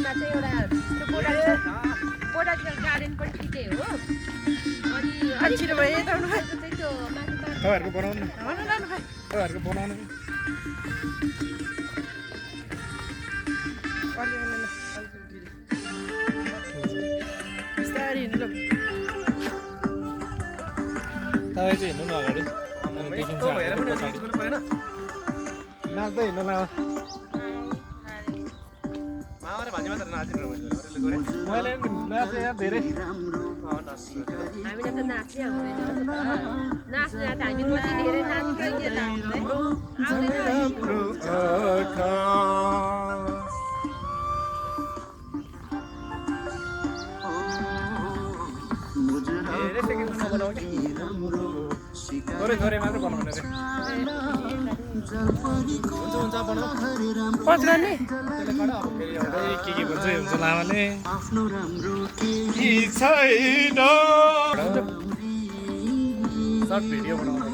साइडमा चाहिँ एउटा बोटानिकल गार्डन पनि ठिकै हो। अनि छिटो भयो चाहिँ त्यो माथि तपाईँहरूको बनाउनु तपाईँहरूको बनाउनु बिस्तारै हिँड्नु ल। तपाईँ चाहिँ हिँड्नु न अगाडि नाच्दै हिँड्नु न मैले नाचेँ यहाँ धेरै हामीले त नाच्नै आउँदैन नाच्ने त हामी कति धेरै नाच्दै के थोरै थोरै मात्र बनाउने रे हुन्छ बनाऊ पच गर्ने के भन्दै हुन्छ लामाले कि छैन सर्ट भिडियो बनाउने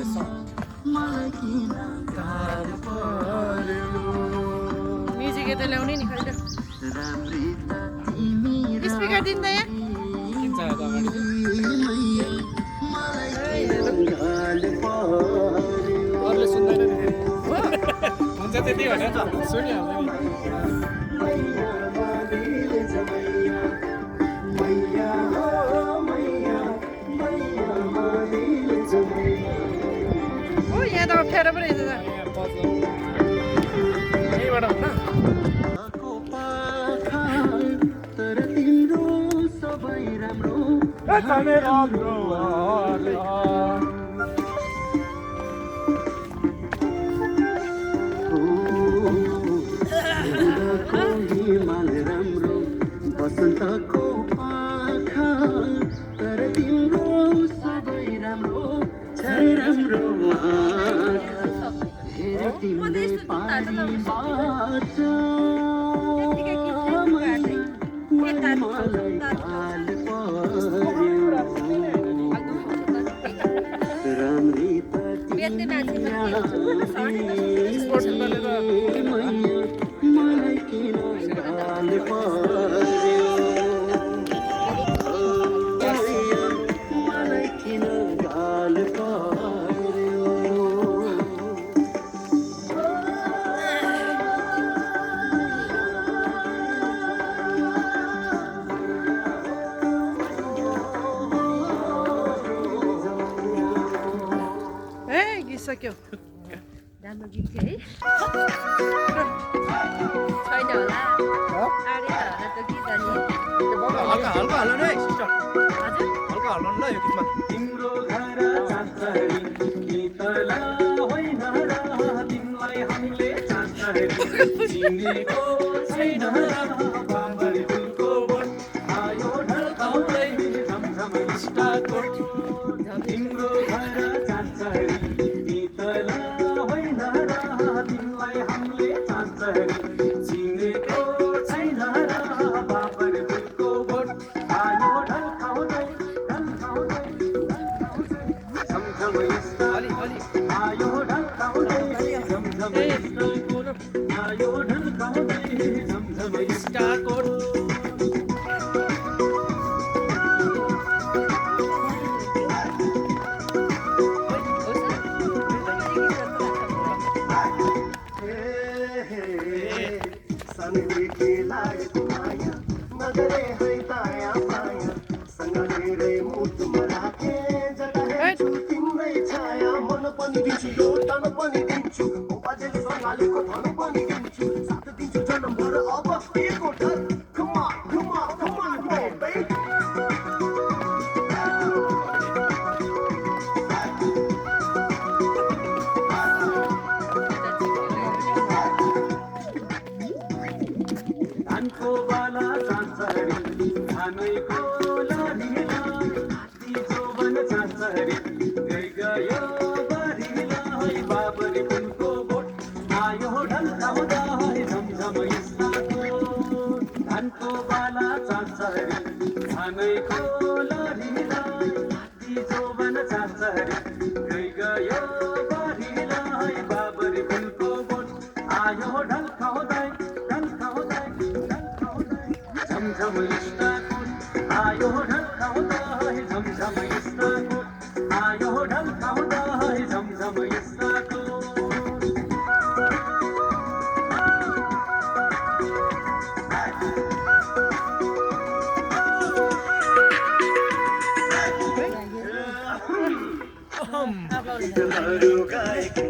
म्युजिक यता ल्याउने नि खै त स्पिकर दिँदा यहाँ किन चाहियो त अगाडि अरूले सुन्दैन नि हुन्छ त्यति भनेर सुनिहाल्नु नि हो यहाँ त अप्ठ्यारो पो रहेछ त यहीँबाट हुन्न बसन्तको पाखा तर तिम्रो सबै राम्रो छ राम्रो हेर तिमीले पारी बाँच मलाई हाल पर्यो राम्री त मलाई किन हाल पर्यो मलाई किन हाल पर्यो ए गीत सक्यो राम्रो गीत थियो है छैन होला आडे होला त्यो गीत अनि हल्का हल्का हाल्नु है सिस्टर हजुर हल्का हाल्नु ल यो गीतमा तिम्रो घर चाँचरी गीतला होइन र तिमीलाई हामीले चाँचरी चिनेको छैन र बाबरी फुलको बोट आयो ढल्काउँदै झमझम स्टाको तिम्रो घर चाँचरी गीतला होइन र तिमीलाई हामीले चाँचरी चिनेको छैन र बाबरी फुलको बोट आयो ढल्काउँदै आयो ढल्काउँदै झमझम आयो ढल्काउँदै झमझम स्टाकोट धानको बाला चाँचरी धानैको लालीला जोवन चाँचरी गयो बारीलाई बाबरी फुलको बोट आयो ढल्काउँदा झमझम स्टाको धानको बाला चाँचरी धानैको लालीला जोवन चाँचरी गयो बारीलाई बाबरी फुलको बोट आयो ढल्काउँदै ढल्काउँदै ढल्काउँदै झमझम इस्ताकोट आयो ढल्काउँदा है झमझम इस्ताकोट आयो ढल्काउँदा है झमझम इस्ताकोट गीतहरू गाएकी